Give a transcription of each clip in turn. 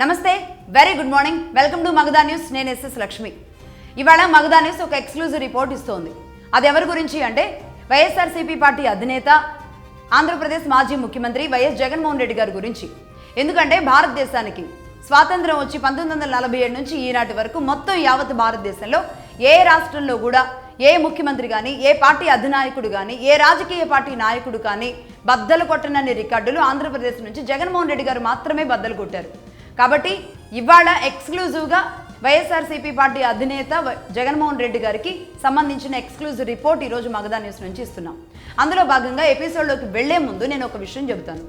నమస్తే, very good morning. Welcome to Magadha news. నేను SS Lakshmi. ఇవాళ మగధా న్యూస్ ఒక ఎక్స్క్లూజివ్ రిపోర్ట్ ఇస్తోంది. అది ఎవరి గురించి అంటే వైఎస్ఆర్సీపీ పార్టీ అధినేత, ఆంధ్రప్రదేశ్ మాజీ ముఖ్యమంత్రి వైఎస్ జగన్మోహన్ రెడ్డి గారి గురించి. ఎందుకంటే భారతదేశానికి స్వాతంత్రం వచ్చి 1947 నుంచి ఈనాటి వరకు మొత్తం యావత్ భారతదేశంలో ఏ రాష్ట్రంలో కూడా ఏ ముఖ్యమంత్రి కానీ, ఏ పార్టీ అధినాయకుడు కానీ, ఏ రాజకీయ పార్టీ నాయకుడు కానీ బద్దలు కొట్టనన్ని రికార్డులు ఆంధ్రప్రదేశ్ నుంచి జగన్మోహన్ రెడ్డి గారు మాత్రమే బద్దలు కొట్టారు. కాబట్టి ఇవాళ ఎక్స్క్లూజివ్గా వైఎస్ఆర్సీపీ పార్టీ అధినేత జగన్మోహన్ రెడ్డి గారికి సంబంధించిన ఎక్స్క్లూజివ్ రిపోర్ట్ ఈరోజు మగధా న్యూస్ నుంచి ఇస్తున్నాం. అందులో భాగంగా ఎపిసోడ్లోకి వెళ్లే ముందు నేను ఒక విషయం చెబుతాను.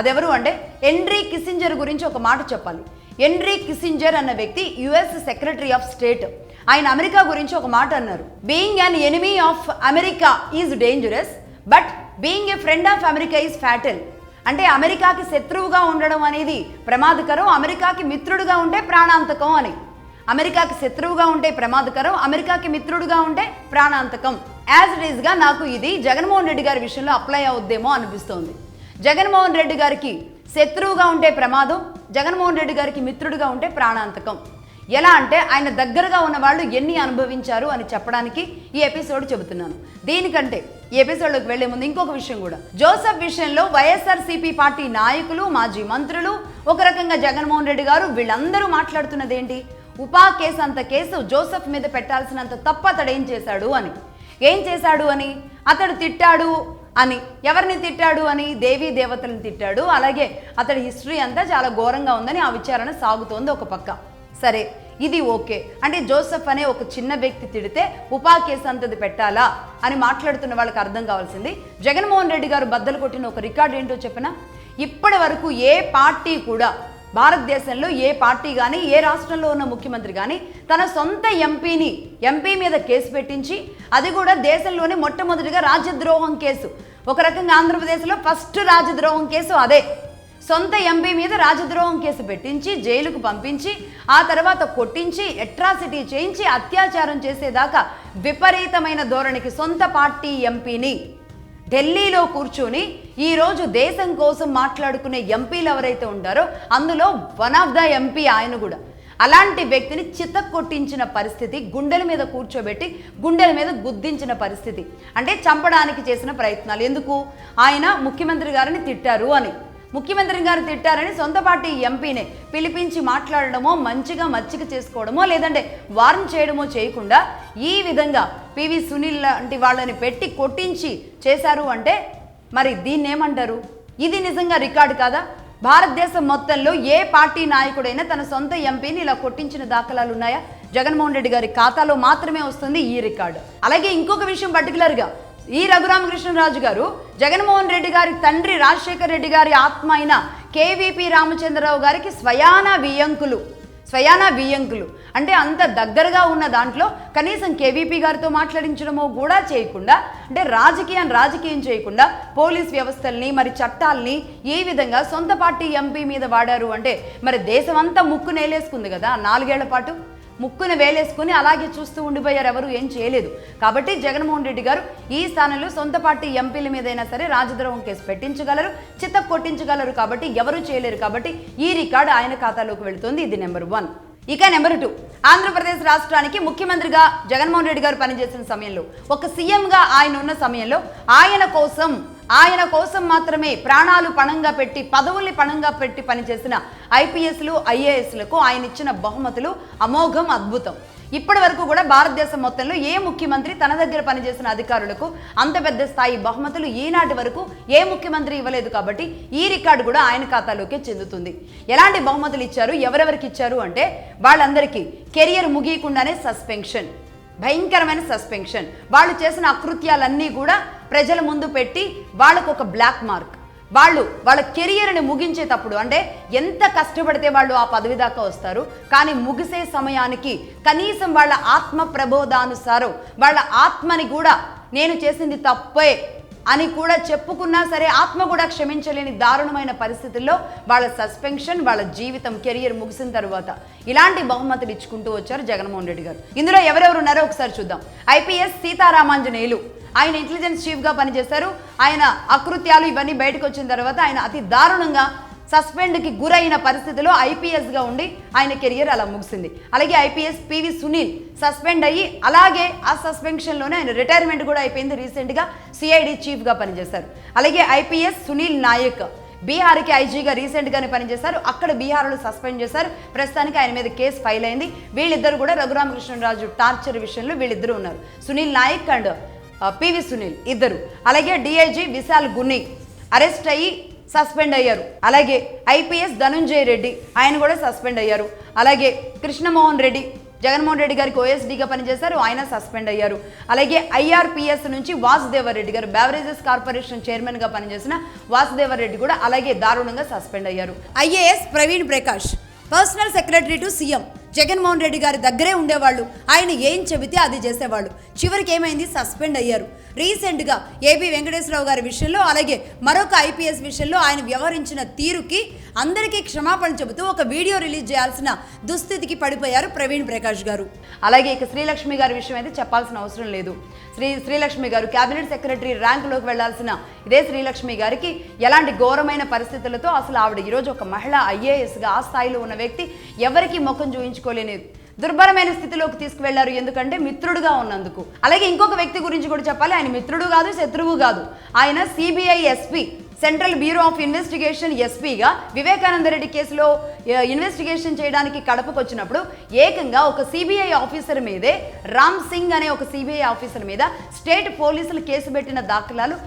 అదెవరు అంటే హెన్రీ కిస్సింజర్ గురించి ఒక మాట చెప్పాలి. హెన్రీ కిస్సింజర్ అన్న వ్యక్తి యుఎస్ సెక్రటరీ ఆఫ్ స్టేట్. ఆయన అమెరికా గురించి ఒక మాట అన్నారు. Being an enemy of America is dangerous, but being a friend of America is fatal. అంటే అమెరికాకి శత్రువుగా ఉండడం అనేది ప్రమాదకరం, అమెరికాకి మిత్రుడుగా ఉంటే ప్రాణాంతకం అని. అమెరికాకి శత్రువుగా ఉంటే ప్రమాదకరం, అమెరికాకి మిత్రుడుగా ఉంటే ప్రాణాంతకం. యాజ్ ఇట్ ఈస్గా నాకు ఇది జగన్మోహన్ రెడ్డి గారి విషయంలో అప్లై అవుద్దేమో అనిపిస్తోంది. జగన్మోహన్ రెడ్డి గారికి శత్రువుగా ఉంటే ప్రమాదం, జగన్మోహన్ రెడ్డి గారికి మిత్రుడుగా ఉంటే ప్రాణాంతకం. ఎలా అంటే ఆయన దగ్గరగా ఉన్న వాళ్ళు ఎన్ని అనుభవించారు అని చెప్పడానికి ఈ ఎపిసోడ్ చెబుతున్నాను. దీనికంటే ఈ ఎపిసోడ్లోకి వెళ్లే ముందు ఇంకొక విషయం కూడా. జోసెఫ్ విషయంలో వైఎస్ఆర్సీపీ పార్టీ నాయకులు, మాజీ మంత్రులు, ఒక రకంగా జగన్మోహన్ రెడ్డి గారు వీళ్ళందరూ మాట్లాడుతున్నది ఏంటి? ఉపా కేసు అంత కేసు జోసెఫ్ మీద పెట్టాల్సినంత తప్పు అతడు ఏం చేశాడు అని. అతడు తిట్టాడు అని, ఎవరిని తిట్టాడు అని? దేవీ దేవతలను తిట్టాడు. అలాగే అతడి హిస్టరీ అంతా చాలా ఘోరంగా ఉందని ఆ విచారణ సాగుతోంది ఒక పక్క. సరే, ఇది ఓకే. అంటే జోసెఫ్ అనే ఒక చిన్న వ్యక్తి తిడితే ఉపా కేసు అంతది పెట్టాలా అని మాట్లాడుతున్న వాళ్ళకి అర్థం కావాల్సింది జగన్మోహన్ రెడ్డి గారు బద్దలు కొట్టిన ఒక రికార్డు ఏంటో చెప్పినా. ఇప్పటి వరకు ఏ పార్టీ కూడా, భారతదేశంలో ఏ పార్టీ కానీ, ఏ రాష్ట్రంలో ఉన్న ముఖ్యమంత్రి కానీ తన సొంత ఎంపీ మీద కేసు పెట్టించి, అది కూడా దేశంలోనే మొట్టమొదటిగా రాజద్రోహం కేసు. ఒక రకంగా ఆంధ్రప్రదేశ్లో ఫస్ట్ రాజద్రోహం కేసు అదే. సొంత ఎంపీ మీద రాజద్రోహం కేసు పెట్టించి జైలుకు పంపించి, ఆ తర్వాత కొట్టించి, అట్రాసిటీ చేయించి, అత్యాచారం చేసేదాకా విపరీతమైన ధోరణికి సొంత పార్టీ ఎంపీని ఢిల్లీలో కూర్చొని ఈరోజు దేశం కోసం మాట్లాడుకునే ఎంపీలు ఎవరైతే ఉంటారో అందులో వన్ ఆఫ్ ద ఎంపీ ఆయన కూడా. అలాంటి వ్యక్తిని చితక్కొట్టించిన పరిస్థితి, గుండెల మీద కూర్చోబెట్టి గుండెల మీద గుద్దించిన పరిస్థితి. అంటే చంపడానికి చేసిన ప్రయత్నాలు. ఎందుకు? ఆయన ముఖ్యమంత్రి గారిని తిట్టారు అని. ముఖ్యమంత్రి గారు తిట్టారని సొంత పార్టీ ఎంపీనే పిలిపించి మాట్లాడడమో, మంచిగా మచ్చిక చేసుకోవడమో, లేదంటే వార్న్ చేయడమో చేయకుండా ఈ విధంగా పివి సునీల్ లాంటి వాళ్ళని పెట్టి కొట్టించి చేశారు అంటే మరి దీన్ని ఏమంటారు? ఇది నిజంగా రికార్డు కాదా? భారతదేశం మొత్తంలో ఏ పార్టీ నాయకుడైనా తన సొంత ఎంపీని ఇలా కొట్టించిన దాఖలాలు ఉన్నాయా? జగన్మోహన్ రెడ్డి గారి ఖాతాలో మాత్రమే వస్తుంది ఈ రికార్డు. అలాగే ఇంకొక విషయం పర్టికులర్గా, ఈ రఘురామకృష్ణరాజు గారు జగన్మోహన్ రెడ్డి గారి తండ్రి రాజశేఖర్ రెడ్డి గారి ఆత్మ అయిన కేవీపీ రామచంద్రరావు గారికి స్వయాన వియ్యంకులు. అంటే అంత దగ్గరగా ఉన్న దాంట్లో కనీసం కేవీపీ గారితో మాట్లాడించడమో కూడా చేయకుండా, అంటే రాజకీయం చేయకుండా పోలీస్ వ్యవస్థల్ని, మరి చట్టాలని ఈ విధంగా సొంత పార్టీ ఎంపీ మీద వాడారు అంటే మరి దేశం అంతా ముక్కు నేలేసుకుంది కదా 4 ఏళ్ల పాటు. ముక్కును వేలేసుకుని అలాగే చూస్తూ ఉండిపోయారు, ఎవరు ఏం చేయలేదు. కాబట్టి జగన్మోహన్ రెడ్డి గారు ఈ స్థానంలో సొంత పార్టీ ఎంపీల మీదైనా సరే రాజద్రోహం కేసు పెట్టించగలరు, చిత్త కొట్టించగలరు. కాబట్టి ఎవరు చేయలేరు. కాబట్టి ఈ రికార్డు ఆయన ఖాతాలోకి వెళుతుంది. ఇది నెంబర్ 1. ఇక నెంబర్ 2, ఆంధ్రప్రదేశ్ రాష్ట్రానికి ముఖ్యమంత్రిగా జగన్మోహన్ రెడ్డి గారు పనిచేసిన సమయంలో, ఒక సీఎంగా ఆయన ఉన్న సమయంలో ఆయన కోసం మాత్రమే ప్రాణాలు పణంగా పెట్టి, పదవుల్ని పణంగా పెట్టి పనిచేసిన ఐపీఎస్లు, ఐఏఎస్లకు ఆయన ఇచ్చిన బహుమతులు అమోఘం, అద్భుతం. ఇప్పటి వరకు కూడా భారతదేశం మొత్తంలో ఏ ముఖ్యమంత్రి తన దగ్గర పనిచేసిన అధికారులకు అంత పెద్ద స్థాయి బహుమతులు ఈనాటి వరకు ఏ ముఖ్యమంత్రి ఇవ్వలేదు. కాబట్టి ఈ రికార్డు కూడా ఆయన ఖాతాలోకే చెందుతుంది. ఎలాంటి బహుమతులు ఇచ్చారు, ఎవరెవరికి ఇచ్చారు అంటే వాళ్ళందరికీ కెరియర్ ముగియకుండానే సస్పెన్షన్, భయంకరమైన సస్పెన్షన్. వాళ్ళు చేసిన అకృత్యాలన్నీ కూడా ప్రజల ముందు పెట్టి వాళ్ళకు ఒక బ్లాక్ మార్క్. వాళ్ళ కెరియర్ని ముగించేటప్పుడు, అంటే ఎంత కష్టపడితే వాళ్ళు ఆ పదవి దాకా వస్తారు, కానీ ముగిసే సమయానికి కనీసం వాళ్ళ ఆత్మ ప్రబోధానుసారం వాళ్ళ ఆత్మని కూడా నేను చేసింది తప్పే అని కూడా చెప్పుకున్నా సరే ఆత్మ కూడా క్షమించలేని దారుణమైన పరిస్థితుల్లో వాళ్ళ సస్పెన్షన్, వాళ్ళ జీవితం, కెరియర్ ముగిసిన తర్వాత ఇలాంటి బహుమతులు ఇచ్చుకుంటూ వచ్చారు జగన్మోహన్ రెడ్డి గారు. ఇందులో ఎవరెవరు ఉన్నారో ఒకసారి చూద్దాం. ఐపీఎస్ సీతారామాంజనేయులు, ఆయన ఇంటెలిజెన్స్ చీఫ్గా పనిచేశారు. ఆయన అకృత్యాలు ఇవన్నీ బయటకు వచ్చిన తర్వాత ఆయన అతి దారుణంగా సస్పెండ్కి గురైన పరిస్థితిలో ఐపీఎస్గా ఉండి ఆయన కెరియర్ అలా ముగిసింది. అలాగే ఐపీఎస్ పివి సునీల్ సస్పెండ్ అయ్యి అలాగే ఆ సస్పెన్షన్లోనే ఆయన రిటైర్మెంట్ కూడా అయిపోయింది. రీసెంట్గా సిఐడి చీఫ్గా పనిచేశారు. అలాగే ఐపీఎస్ సునీల్ నాయక్ బీహార్కి ఐజీగా రీసెంట్గానే పనిచేశారు. అక్కడ బీహార్లో సస్పెండ్ చేశారు. ప్రస్తుతానికి ఆయన మీద కేసు ఫైల్ అయింది. వీళ్ళిద్దరు కూడా రఘురామకృష్ణరాజు టార్చర్ విషయంలో వీళ్ళిద్దరూ ఉన్నారు, సునీల్ నాయక్ అండ్ పివి సునీల్ ఇద్దరు. అలాగే డిఐజీ విశాల్ గున్ని అరెస్ట్ అయ్యి సస్పెండ్ అయ్యారు. అలాగే ఐపీఎస్ ధనుంజయ రెడ్డి ఆయన కూడా సస్పెండ్ అయ్యారు. అలాగే కృష్ణమోహన్ రెడ్డి జగన్మోహన్ రెడ్డి గారికి ఓఎస్డీగా పనిచేశారు, ఆయన సస్పెండ్ అయ్యారు. అలాగే ఐఆర్పీఎస్ నుంచి వాసుదేవరెడ్డి గారు బెవరేజెస్ కార్పొరేషన్ చైర్మన్గా పనిచేసిన వాసుదేవరెడ్డి కూడా అలాగే దారుణంగా సస్పెండ్ అయ్యారు. IAS Praveen Prakash personal secretary to CM Jaganmohan Reddy గారి దగ్గరే ఉండేవాళ్ళు. ఆయన ఏం చెబితే అది చేసేవాళ్ళు. చివరికి ఏమైంది, సస్పెండ్ అయ్యారు. రీసెంట్గా ఏబీ వెంకటేశ్వరరావు గారి విషయంలో అలాగే మరొక ఐపీఎస్ విషయంలో ఆయన వ్యవహరించిన తీరుకి అందరికీ క్షమాపణ చెబుతూ ఒక వీడియో రిలీజ్ చేయాల్సిన దుస్థితికి పడిపోయారు ప్రవీణ్ ప్రకాష్ గారు. అలాగే ఇక శ్రీలక్ష్మి గారి విషయం అయితే చెప్పాల్సిన అవసరం లేదు. శ్రీలక్ష్మి గారు క్యాబినెట్ సెక్రటరీ ర్యాంకులోకి వెళ్లాల్సిన ఇదే శ్రీలక్ష్మి గారికి ఎలాంటి ఘోరమైన పరిస్థితులతో అసలు ఆవిడ ఈరోజు ఒక మహిళా ఐఏఎస్గా ఆ స్థాయిలో ఉన్న వ్యక్తి ఎవరికి ముఖం చూయించుకోలేని దుర్భరమైన స్థితిలోకి తీసుకువెళ్లారు. ఎందుకంటే మిత్రుడుగా ఉన్నందుకు. అలాగే ఇంకొక వ్యక్తి గురించి కూడా చెప్పాలి. ఆయన మిత్రుడు కాదు, శత్రువు కాదు. ఆయన CBI SP central bureau of investigation ఎస్పీగా వివేకానంద రెడ్డి కేసులో ఇన్వెస్టిగేషన్ చేయడానికి కడపకు వచ్చినప్పుడు ఏకంగా ఒక సిబిఐ ఆఫీసర్ మీదే, రామ్ సింగ్ అనే ఒక సిబిఐ ఆఫీసర్ మీద స్టేట్ పోలీసులు కేసు పెట్టిన దాఖలాలు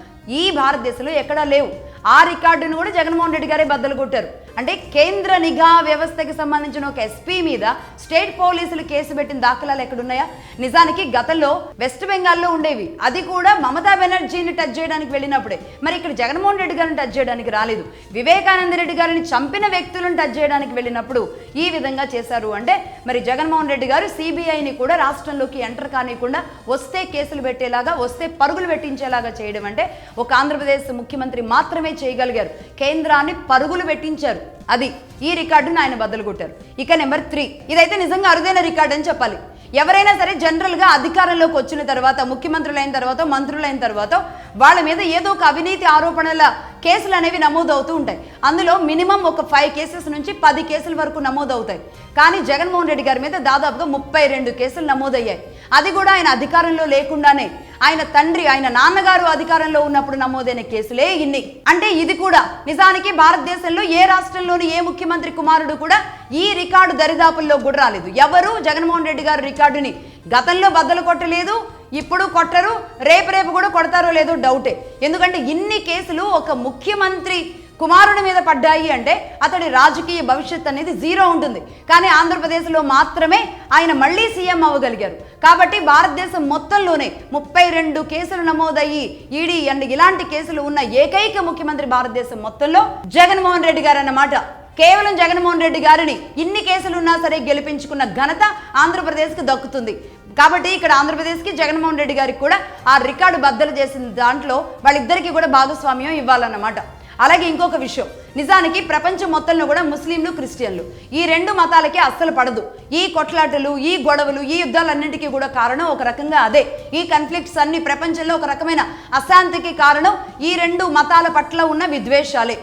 ఈ భారతదేశంలో ఎక్కడా లేవు. ఆ రికార్డును కూడా జగన్మోహన్ రెడ్డి గారే బద్దలు కొట్టారు. అంటే కేంద్ర నిఘా వ్యవస్థకి సంబంధించిన ఒక ఎస్పీ మీద స్టేట్ పోలీసులు కేసు పెట్టిన దాఖలాలు ఎక్కడున్నాయా? నిజానికి గతంలో వెస్ట్ బెంగాల్లో ఉండేవి. అది కూడా మమతా బెనర్జీని టచ్ చేయడానికి వెళ్ళినప్పుడే. మరి ఇక్కడ జగన్మోహన్ రెడ్డి గారిని టచ్ చేయడానికి రాలేదు. వివేకానంద రెడ్డి గారిని చంపిన వ్యక్తులను టచ్ చేయడానికి వెళ్ళినప్పుడు ఈ విధంగా చేశారు. అంటే మరి జగన్మోహన్ రెడ్డి గారు సిబిఐని కూడా రాష్ట్రంలోకి ఎంటర్ కానివ్వకుండా వస్తే కేసులు పెట్టేలాగా, వస్తే పరుగులు పెట్టించేలాగా చేయడం అంటే ఒక ఆంధ్రప్రదేశ్ ముఖ్యమంత్రి మాత్రమే చేయగలిగారు. కేంద్రాన్ని పరుగులు పెట్టించారు. అది ఈ రికార్డును ఆయన బద్దలు కొట్టారు. ఇక నెంబర్ 3, ఇదైతే నిజంగా అరుదైన రికార్డు అని చెప్పాలి. ఎవరైనా సరే జనరల్గా అధికారంలోకి వచ్చిన తర్వాత, ముఖ్యమంత్రులైన తర్వాత, మంత్రులైన తర్వాత వాళ్ళ మీద ఏదో ఒక అవినీతి ఆరోపణల కేసులు అనేవి నమోదవుతూ ఉంటాయి. అందులో మినిమం ఒక 5 కేసెస్ నుంచి 10 కేసుల వరకు నమోదవుతాయి. కానీ జగన్మోహన్ రెడ్డి గారి మీద దాదాపుగా 32 కేసులు నమోదయ్యాయి. అది కూడా ఆయన అధికారంలో లేకుండానే, ఆయన తండ్రి, ఆయన నాన్నగారు అధికారంలో ఉన్నప్పుడు నమోదైన కేసులే ఇన్ని. అంటే ఇది కూడా నిజానికి భారతదేశంలో ఏ రాష్ట్రంలోని ఏ ముఖ్యమంత్రి కుమారుడు కూడా ఈ రికార్డు దరిదాపుల్లో కూడా రాలేదు. ఎవరు జగన్మోహన్ రెడ్డి గారి రికార్డుని గతంలో బద్దలు కొట్టలేదు, ఇప్పుడు కొట్టరు, రేపు కూడా కొడతారో లేదో డౌటే. ఎందుకంటే ఇన్ని కేసులు ఒక ముఖ్యమంత్రి కుమారుడి మీద పడ్డాయి అంటే అతడి రాజకీయ భవిష్యత్ అనేది 0 ఉంటుంది. కానీ ఆంధ్రప్రదేశ్లో మాత్రమే ఆయన మళ్ళీ సీఎం అవ్వగలిగారు. కాబట్టి భారతదేశం మొత్తంలోనే 32 కేసులు నమోదయ్యి ఈడీ అండ్ ఇలాంటి కేసులు ఉన్న ఏకైక ముఖ్యమంత్రి భారతదేశం మొత్తంలో జగన్మోహన్ రెడ్డి గారు అన్నమాట. కేవలం జగన్మోహన్ రెడ్డి గారిని ఇన్ని కేసులున్నా సరే గెలిపించుకున్న ఘనత ఆంధ్రప్రదేశ్కి దక్కుతుంది. కాబట్టి ఇక్కడ ఆంధ్రప్రదేశ్కి జగన్మోహన్ రెడ్డి గారికి కూడా ఆ రికార్డు బద్దలు చేసిన దాంట్లో వాళ్ళిద్దరికీ కూడా భాగస్వామ్యం ఇవ్వాలన్నమాట. అలాగే ఇంకొక విషయం, నిజానికి ప్రపంచం మొత్తంలో కూడా ముస్లింలు, క్రిస్టియన్లు ఈ 2 మతాలకే అస్సలు పడదు. ఈ కొట్లాటలు, ఈ గొడవలు, ఈ యుద్ధాలన్నింటికీ కూడా కారణం ఒక రకంగా అదే. ఈ కాన్ఫ్లిక్ట్స్ అన్ని ప్రపంచంలో ఒక రకమైన అశాంతికి కారణం ఈ 2 మతాల పట్ల ఉన్న విద్వేషాలే.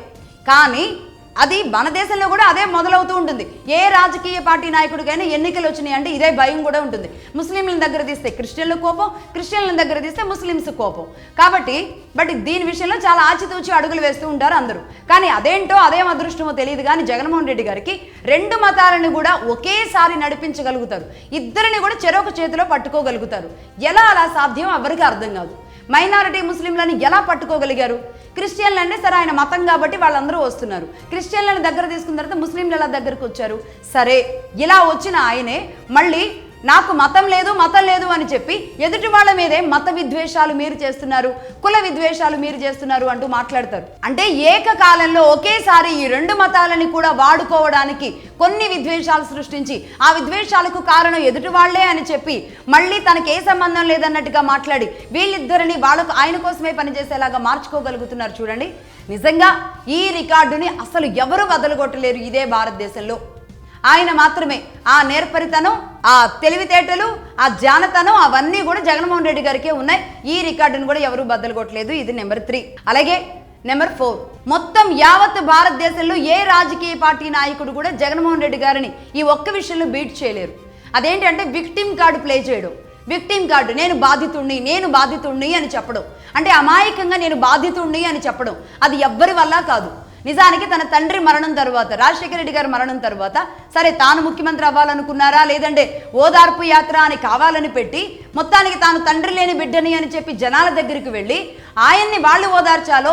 కానీ అది మన దేశంలో కూడా అదే మొదలవుతూ ఉంటుంది. ఏ రాజకీయ పార్టీ నాయకుడికైనా ఎన్నికలు వచ్చినాయి అంటే ఇదే భయం కూడా ఉంటుంది. ముస్లింలను దగ్గర తీస్తే క్రిస్టియన్ల కోపం, క్రిస్టియన్లను దగ్గర తీస్తే ముస్లిమ్స్ కోపం. కాబట్టి దీని విషయంలో చాలా ఆచితూచి అడుగులు వేస్తూ ఉంటారు అందరూ. కానీ అదేంటో అదేం అదృష్టమో తెలియదు కానీ జగన్మోహన్ రెడ్డి గారికి 2 మతాలను కూడా ఒకేసారి నడిపించగలుగుతారు. ఇద్దరిని కూడా చెరొక చేతిలో పట్టుకోగలుగుతారు. ఎలా అలా సాధ్యం ఎవరికి అర్థం కాదు. మైనారిటీ ముస్లింలను ఎలా పట్టుకోగలిగారు? క్రిస్టియన్లు అంటే సరే ఆయన మతం కాబట్టి వాళ్ళందరూ వస్తున్నారు. క్రిస్టియన్లను దగ్గర తీసుకున్న తర్వాత ముస్లింలు ఎలా దగ్గరకు వచ్చారు? సరే, ఇలా వచ్చిన ఆయనే మళ్ళీ నాకు మతం లేదు అని చెప్పి ఎదుటి వాళ్ళ మీదే మత విద్వేషాలు మీరు చేస్తున్నారు, కుల విద్వేషాలు మీరు చేస్తున్నారు అంటూ మాట్లాడతారు. అంటే ఏకకాలంలో ఒకేసారి ఈ 2 మతాలని కూడా వాడుకోవడానికి కొన్ని విద్వేషాలు సృష్టించి ఆ విద్వేషాలకు కారణం ఎదుటి వాళ్లే అని చెప్పి మళ్ళీ తనకి ఏ సంబంధం లేదన్నట్టుగా మాట్లాడి వీళ్ళిద్దరిని వాళ్ళకు ఆయన కోసమే పనిచేసేలాగా మార్చుకోగలుగుతున్నారు. చూడండి, నిజంగా ఈ రికార్డుని అసలు ఎవరు వదలగొట్టలేరు ఇదే భారతదేశంలో. ఆయన మాత్రమే. ఆ నేర్పరితనం, ఆ తెలివితేటలు, ఆ జానతనం అవన్నీ కూడా జగన్మోహన్ రెడ్డి గారికే ఉన్నాయి. ఈ రికార్డును కూడా ఎవరు బద్దలు కొట్టలేదు. ఇది నెంబర్ 3. అలాగే నెంబర్ 4, మొత్తం యావత్ భారతదేశంలో ఏ రాజకీయ పార్టీ నాయకుడు కూడా జగన్మోహన్ రెడ్డి గారిని ఈ ఒక్క విషయంలో బీట్ చేయలేరు. అదేంటంటే విక్టిమ్ కార్డు ప్లే చేయడం. విక్టిమ్ కార్డు, నేను బాధితుణ్ణి అని చెప్పడం, అంటే అమాయకంగా నేను బాధితుణ్ణి అని చెప్పడం, అది ఎవ్వరి వల్ల కాదు. నిజానికి తన తండ్రి మరణం తర్వాత, రాజశేఖర రెడ్డి గారి మరణం తర్వాత, సరే తాను ముఖ్యమంత్రి అవ్వాలనుకున్నారా, లేదంటే ఓదార్పు యాత్ర అని కావాలని పెట్టి మొత్తానికి తాను తండ్రి లేని బిడ్డని అని చెప్పి జనాల దగ్గరికి వెళ్ళి ఆయన్ని వాళ్ళు ఓదార్చాలో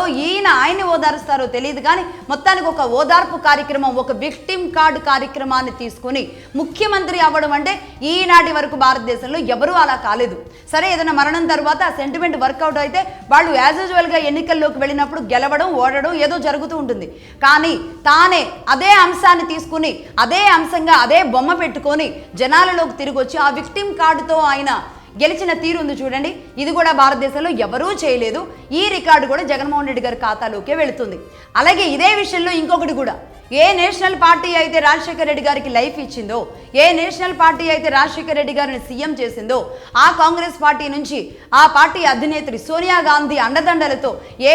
ఆయన్ని ఓదారుస్తారో తెలియదు, కానీ మొత్తానికి ఒక ఓదార్పు కార్యక్రమం, ఒక విక్టిమ్ కార్డు కార్యక్రమాన్ని తీసుకుని ముఖ్యమంత్రి అవ్వడం అంటే ఈనాటి వరకు భారతదేశంలో ఎవరూ అలా కాలేదు. సరే ఏదైనా మరణం తర్వాత ఆ సెంటిమెంట్ వర్కౌట్ అయితే వాళ్ళు యాజ్ యూజువల్గా ఎన్నికల్లోకి వెళ్ళినప్పుడు గెలవడం ఓడడం ఏదో జరుగుతూ ఉంటుంది. కానీ తానే అదే అంశాన్ని తీసుకుని అదే అంశంగా అదే బొమ్మ పెట్టుకొని జనాలలోకి తిరిగి వచ్చి ఆ విక్టిమ్ కార్డుతో ఆయన గెలిచిన తీరు ఉంది చూడండి. ఇది కూడా భారతదేశంలో ఎవరూ చేయలేదు. ఈ రికార్డు కూడా జగన్మోహన్ రెడ్డి గారి ఖాతాలోకే వెళుతుంది. అలాగే ఇదే విషయంలో ఇంకొకటి కూడా, ఏ నేషనల్ పార్టీ అయితే రాజశేఖర రెడ్డి గారికి లైఫ్ ఇచ్చిందో, ఏ నేషనల్ పార్టీ అయితే రాజశేఖర రెడ్డి గారిని సీఎం చేసిందో, ఆ కాంగ్రెస్ పార్టీ నుంచి ఆ పార్టీ అధినేత్రి సోనియా గాంధీ అండదండలతో ఏ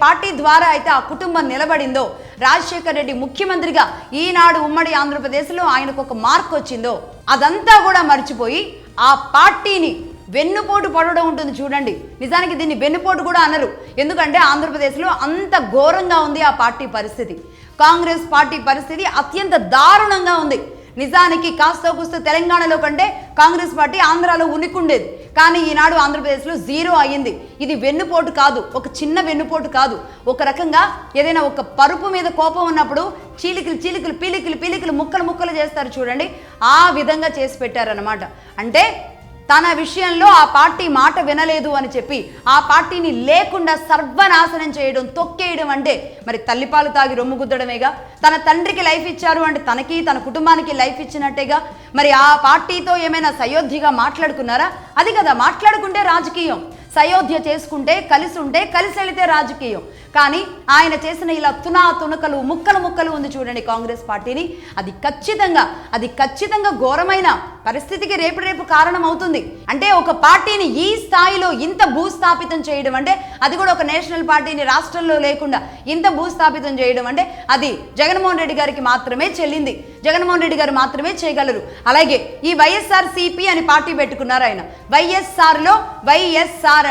పార్టీ ద్వారా అయితే ఆ కుటుంబం నిలబడిందో, రాజశేఖర రెడ్డి ముఖ్యమంత్రిగా ఈనాడు ఉమ్మడి ఆంధ్రప్రదేశ్లో ఆయనకు ఒక మార్క్ వచ్చిందో, అదంతా కూడా మర్చిపోయి ఆ పార్టీని వెన్నుపోటు పడడం ఉంటుంది చూడండి. నిజానికి దీన్ని వెన్నుపోటు కూడా అనరు, ఎందుకంటే ఆంధ్రప్రదేశ్లో అంత ఘోరంగా ఉంది ఆ పార్టీ పరిస్థితి. కాంగ్రెస్ పార్టీ పరిస్థితి అత్యంత దారుణంగా ఉంది. నిజానికి కాస్త కూస్త తెలంగాణలో కంటే కాంగ్రెస్ పార్టీ ఆంధ్రాలో ఉనికుండేది, కానీ ఈనాడు ఆంధ్రప్రదేశ్లో జీరో అయ్యింది. ఇది వెన్నుపోటు కాదు, ఒక చిన్న వెన్నుపోటు కాదు. ఒక రకంగా ఏదైనా ఒక పరుపు మీద కోపం ఉన్నప్పుడు పీలికలు ముక్కలు చేస్తారు చూడండి, ఆ విధంగా చేసి పెట్టారన్నమాట. అంటే తన విషయంలో ఆ పార్టీ మాట వినలేదు అని చెప్పి ఆ పార్టీని లేకుండా సర్వనాశనం చేయడం, తొక్కేయడం అంటే మరి తల్లిపాలు తాగి రొమ్ము గుద్దడమేగా. తన తండ్రికి లైఫ్ ఇచ్చారు అంటే తనకి తన కుటుంబానికి లైఫ్ ఇచ్చినట్టేగా. మరి ఆ పార్టీతో ఏమైనా సయోధ్యగా మాట్లాడుకున్నారా? అది కదా, మాట్లాడుకుంటే రాజకీయం, సయోధ్య చేసుకుంటే కలిసి ఉంటే కలిసి వెళితే రాజకీయం. కానీ ఆయన చేసిన ఇలా తునకలు ముక్కలు ఉంది చూడండి కాంగ్రెస్ పార్టీని, అది ఖచ్చితంగా ఘోరమైన పరిస్థితికి రేపు కారణం అవుతుంది. అంటే ఒక పార్టీని ఈ స్థాయిలో ఇంత భూస్థాపితం చేయడం అంటే, అది కూడా ఒక నేషనల్ పార్టీని రాష్ట్రంలో లేకుండా ఇంత భూస్థాపితం చేయడం అంటే అది జగన్మోహన్ రెడ్డి గారికి మాత్రమే చెల్లింది, జగన్మోహన్ రెడ్డి గారు మాత్రమే చేయగలరు. అలాగే ఈ వైఎస్ఆర్సీపీ అని పార్టీ పెట్టుకున్నారు ఆయన. వైఎస్ఆర్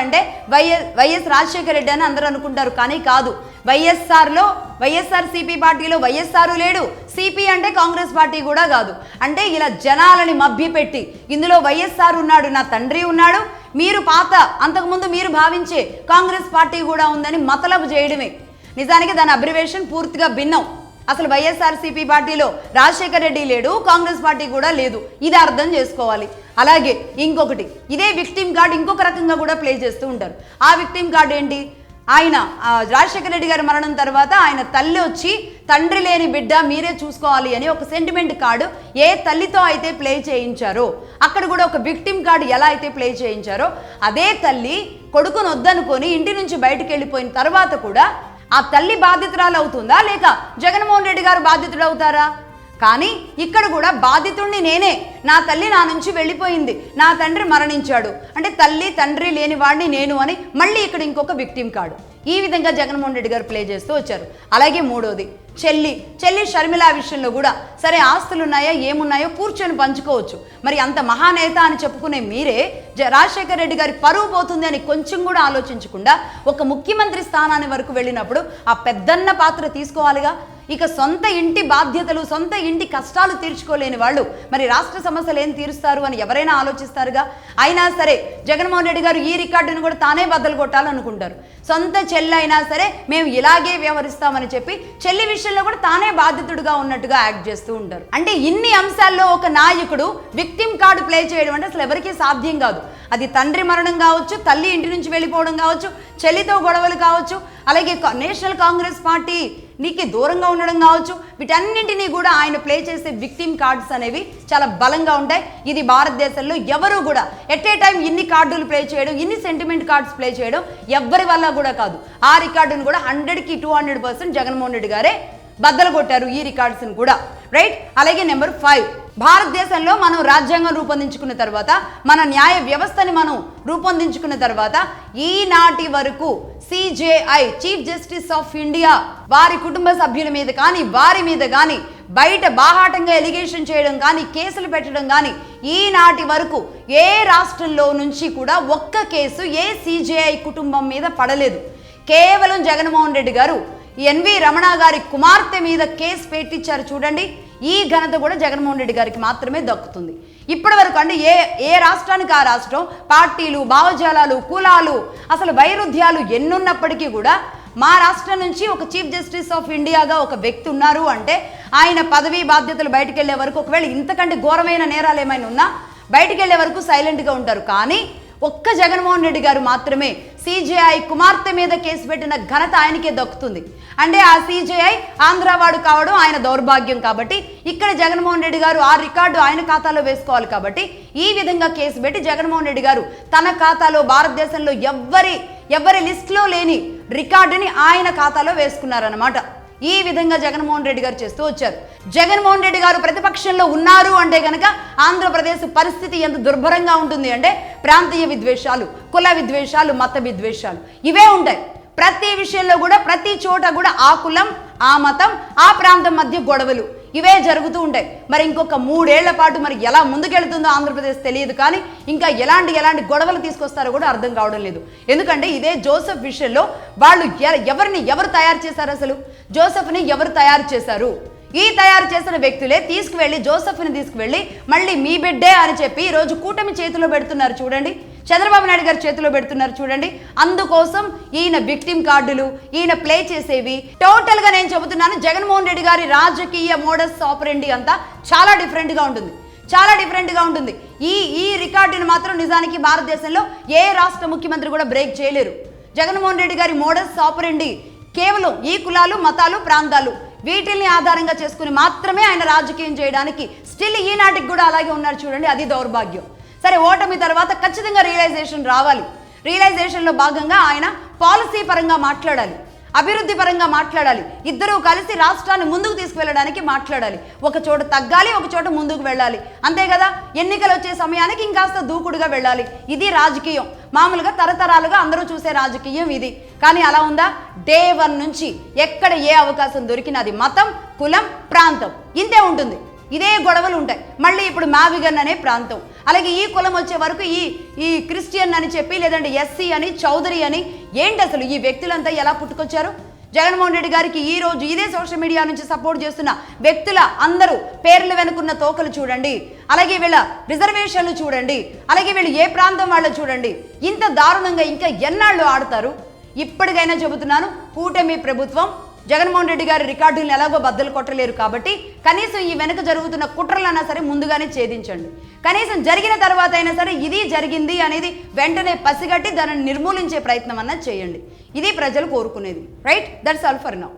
అంటే వైఎస్ రాజశేఖర రెడ్డి అని అందరూ అనుకుంటారు, కానీ కాదు. వైఎస్ఆర్సీపీ పార్టీలో వైఎస్ఆర్ లేడు, సిపి అంటే కాంగ్రెస్ పార్టీ కూడా కాదు. అంటే ఇలా జనాలని మభ్యపెట్టి ఇందులో వైఎస్ఆర్ ఉన్నాడు, నా తండ్రి ఉన్నాడు, మీరు అంతకుముందు మీరు భావించే కాంగ్రెస్ పార్టీ కూడా ఉందని మతలబు చేయడమే. నిజానికి దాని అబ్రివేషన్ పూర్తిగా భిన్నం. అసలు వైఎస్ఆర్సీపీ పార్టీలో రాజశేఖర రెడ్డి లేడు, కాంగ్రెస్ పార్టీ కూడా లేదు, ఇది అర్థం చేసుకోవాలి. అలాగే ఇంకొకటి, ఇదే విక్టిమ్ కార్డ్ ఇంకొక రకంగా కూడా ప్లే చేస్తూ ఉంటారు. ఆ విక్టిమ్ కార్డ్ ఏంటి? ఆయన రాజశేఖర రెడ్డి గారి మరణం తర్వాత ఆయన తల్లి వచ్చి తండ్రి లేని బిడ్డ మీరే చూసుకోవాలి అని ఒక సెంటిమెంట్ కార్డు ఏ తల్లితో అయితే ప్లే చేయించారో, అక్కడ కూడా ఒక విక్టిమ్ కార్డు ఎలా అయితే ప్లే చేయించారో, అదే తల్లి కొడుకును వద్దనుకొని ఇంటి నుంచి బయటకు వెళ్ళిపోయిన తర్వాత కూడా ఆ తల్లి బాధితురాలు అవుతుందా, లేక జగన్మోహన్ రెడ్డి గారు బాధితుడు అవుతారా? కానీ ఇక్కడ కూడా బాధితుడిని నేనే, నా తల్లి నా నుంచి వెళ్ళిపోయింది, నా తండ్రి మరణించాడు అంటే తల్లి తండ్రి లేని వాడిని నేను అని మళ్ళీ ఇక్కడ ఇంకొక విక్టిమ్ కార్డు. ఈ విధంగా జగన్మోహన్ రెడ్డి గారు ప్లే చేస్తూ వచ్చారు. అలాగే మూడోది, చెల్లి షర్మిల విషయంలో కూడా సరే ఆస్తులు ఉన్నాయా ఏమున్నాయో కూర్చొని పంచుకోవచ్చు. మరి అంత మహానేత అని చెప్పుకునే మీరే రాజశేఖర రెడ్డి గారి పరువు పోతుంది అని కొంచెం కూడా ఆలోచించకుండా ఒక ముఖ్యమంత్రి స్థానాన్ని వరకు వెళ్ళినప్పుడు ఆ పెద్దన్న పాత్ర తీసుకోవాలిగా. ఇక సొంత ఇంటి బాధ్యతలు, సొంత ఇంటి కష్టాలు తీర్చుకోలేని వాళ్ళు మరి రాష్ట్ర సమస్యలు ఏం తీరుస్తారు అని ఎవరైనా ఆలోచిస్తారుగా. అయినా సరే జగన్మోహన్ రెడ్డి గారు ఈ రికార్డును కూడా తానే బద్దలు కొట్టాలనుకుంటారు. సొంత చెల్లి అయినా సరే మేము ఇలాగే వ్యవహరిస్తామని చెప్పి చెల్లి విషయంలో కూడా తానే బాధితుడుగా ఉన్నట్టుగా యాక్ట్ చేస్తూ ఉంటారు. అంటే ఇన్ని అంశాల్లో ఒక నాయకుడు విక్టిమ్ కార్డు ప్లే చేయడం అంటే అసలు ఎవరికీ సాధ్యం కాదు. అది తండ్రి మరణం కావచ్చు, తల్లి ఇంటి నుంచి వెళ్ళిపోవడం కావచ్చు, చెల్లితో గొడవలు కావచ్చు, అలాగే నేషనల్ కాంగ్రెస్ పార్టీ నీకు దూరంగా ఉండడం కావచ్చు, వీటన్నింటినీ కూడా ఆయన ప్లే చేసే విక్టిమ్ కార్డ్స్ అనేవి చాలా బలంగా ఉంటాయి. ఇది భారతదేశంలో ఎవరు కూడా ఎట్ ఏ టైం ఇన్ని కార్డులు ప్లే చేయడం, ఇన్ని సెంటిమెంట్ కార్డ్స్ ప్లే చేయడం ఎవ్వరి వల్ల కూడా కాదు. ఆ రికార్డును కూడా 100కి 200% జగన్మోహన్ రెడ్డి గారే బద్దలు కొట్టారు ఈ రికార్డ్స్ని కూడా, రైట్. అలాగే నెంబర్ 5, భారతదేశంలో మనం రాజ్యాంగం రూపొందించుకున్న తర్వాత, మన న్యాయ వ్యవస్థని మనం రూపొందించుకున్న తర్వాత ఈనాటి వరకు CJI chief justice of India వారి కుటుంబ సభ్యుల మీద కానీ వారి మీద కానీ బయట బాహాటంగా ఎలిగేషన్ చేయడం కానీ కేసులు పెట్టడం కానీ ఈనాటి వరకు ఏ రాష్ట్రంలో నుంచి కూడా ఒక్క కేసు ఏ సిజేఐ కుటుంబం మీద పడలేదు. కేవలం జగన్మోహన్ రెడ్డి గారు ఎన్వి రమణ గారి కుమార్తె మీద కేసు పెట్టించారు చూడండి. ఈ ఘనత కూడా జగన్మోహన్ రెడ్డి గారికి మాత్రమే దక్కుతుంది. ఇప్పటి వరకు అంటే ఏ రాష్ట్రానికి ఆ రాష్ట్రం పార్టీలు, భావజాలాలు, కులాలు, అసలు వైరుధ్యాలు ఎన్నున్నప్పటికీ కూడా మా రాష్ట్రం నుంచి ఒక చీఫ్ జస్టిస్ ఆఫ్ ఇండియాగా ఒక వ్యక్తి ఉన్నారు అంటే ఆయన పదవి బాధ్యతలు బయటకు వెళ్లే వరకు, ఒకవేళ ఇంతకంటే ఘోరమైన నేరాలు ఏమైనా ఉన్నా బయటకు వెళ్లే వరకు సైలెంట్గా ఉంటారు. కానీ ఒక్క జగన్మోహన్ రెడ్డి గారు మాత్రమే సిజేఐ కుమార్తె మీద కేసు పెట్టిన ఘనత ఆయనకే దక్కుతుంది. అంటే ఆ సిజేఐ ఆంధ్రవాడు కావడం ఆయన దౌర్భాగ్యం. కాబట్టి ఇక్కడ జగన్మోహన్ రెడ్డి గారు ఆ రికార్డు ఆయన ఖాతాలో వేసుకోవాలి. కాబట్టి ఈ విధంగా కేసు పెట్టి జగన్మోహన్ రెడ్డి గారు తన ఖాతాలో భారతదేశంలో ఎవరి లిస్టులో లేని రికార్డుని ఆయన ఖాతాలో వేసుకున్నారన్నమాట. ఈ విధంగా జగన్మోహన్ రెడ్డి గారు చేస్తూ వచ్చారు. జగన్మోహన్ రెడ్డి గారు ప్రతిపక్షంలో ఉన్నారు అంటే కనుక ఆంధ్రప్రదేశ్ పరిస్థితి ఎంత దుర్భరంగా ఉంటుంది అంటే ప్రాంతీయ విద్వేషాలు, కుల విద్వేషాలు, మత విద్వేషాలు ఇవే ఉంటాయి. ప్రతి విషయంలో కూడా ప్రతి చోట కూడా ఆ కులం, ఆ మతం, ఆ ప్రాంతం మధ్య గొడవలు ఇవే జరుగుతూ ఉంటాయి. మరి ఇంకొక 3 ఏళ్ల పాటు మరి ఎలా ముందుకెళ్తుందో ఆంధ్రప్రదేశ్ తెలియదు. కానీ ఇంకా ఎలాంటి గొడవలు తీసుకొస్తారో కూడా అర్థం కావడం లేదు. ఎందుకంటే ఇదే జోసెఫ్ విషయంలో వాళ్ళు ఎవరు తయారు చేశారు? అసలు జోసెఫ్ని ఎవరు తయారు చేశారు? ఈ తయారు చేసిన వ్యక్తులే జోసెఫ్ని తీసుకువెళ్ళి మళ్ళీ మీ బిడ్డే అని చెప్పి ఈరోజు కూటమి చేతిలో పెడుతున్నారు చూడండి. చంద్రబాబు నాయుడు గారి చేతిలో పెడుతున్నారు చూడండి. అందుకోసం ఈయన విక్టిమ్ కార్డులు, ఈయన ప్లే చేసేవి టోటల్గా నేను చెబుతున్నాను. జగన్మోహన్ రెడ్డి గారి రాజకీయ మోడస్ ఆపరెండి అంతా చాలా డిఫరెంట్గా ఉంటుంది. ఈ రికార్డుని మాత్రం నిజానికి భారతదేశంలో ఏ రాష్ట్ర ముఖ్యమంత్రి కూడా బ్రేక్ చేయలేరు. జగన్మోహన్ రెడ్డి గారి మోడస్ ఆపరెండి కేవలం ఈ కులాలు, మతాలు, ప్రాంతాలు వీటిల్ని ఆధారంగా చేసుకుని మాత్రమే ఆయన రాజకీయం చేయడానికి స్టిల్ ఈనాటికి కూడా అలాగే ఉన్నారు చూడండి. అది దౌర్భాగ్యం. సరే, ఓటమి తర్వాత ఖచ్చితంగా రియలైజేషన్ రావాలి. రియలైజేషన్లో భాగంగా ఆయన పాలసీ పరంగా మాట్లాడాలి, అభివృద్ధి పరంగా మాట్లాడాలి. ఇద్దరూ కలిసి రాష్ట్రాన్ని ముందుకు తీసుకువెళ్ళడానికి మాట్లాడాలి. ఒక చోట తగ్గాలి, ఒక చోట ముందుకు వెళ్ళాలి. అంతే కదా, ఎన్నికలు వచ్చే సమయానికి ఇంకాస్త దూకుడుగా వెళ్ళాలి. ఇది రాజకీయం. మామూలుగా తరతరాలుగా అందరూ చూసే రాజకీయం ఇది. కానీ అలా ఉందా? డే 1 నుంచి ఎక్కడ ఏ అవకాశం దొరికినా అది మతం, కులం, ప్రాంతం ఇంతే ఉంటుంది. ఇదే గొడవలు ఉంటాయి. మళ్ళీ ఇప్పుడు మావిగన్ అనే ప్రాంతం, అలాగే ఈ కులం వచ్చే వరకు ఈ క్రిస్టియన్ అని చెప్పి, లేదంటే ఎస్సీ అని, చౌదరి అని, ఏంటి అసలు ఈ వ్యక్తులంతా ఎలా పుట్టుకొచ్చారు? జగన్మోహన్ రెడ్డి గారికి ఈ రోజు ఇదే సోషల్ మీడియా నుంచి సపోర్ట్ చేస్తున్న వ్యక్తుల అందరూ పేర్లు వెనుకున్న తోకలు చూడండి, అలాగే వీళ్ళ రిజర్వేషన్లు చూడండి, అలాగే వీళ్ళు ఏ ప్రాంతం వాళ్ళు చూడండి. ఇంత దారుణంగా ఇంకా ఎన్నాళ్ళు ఆడతారు? ఇప్పటికైనా చెబుతున్నాను, కూటమి ప్రభుత్వం జగన్మోహన్ రెడ్డి గారి రికార్డులను ఎలాగో బద్దలు కొట్టలేరు. కాబట్టి కనీసం ఈ వెనుక జరుగుతున్న కుట్రలైనా సరే ముందుగానే ఛేదించండి. కనీసం జరిగిన తర్వాత అయినా సరే ఇది జరిగింది అనేది వెంటనే పసిగట్టి దానిని నిర్మూలించే ప్రయత్నం అన్నది చేయండి. ఇది ప్రజలు కోరుకునేది. Right, that's all for now.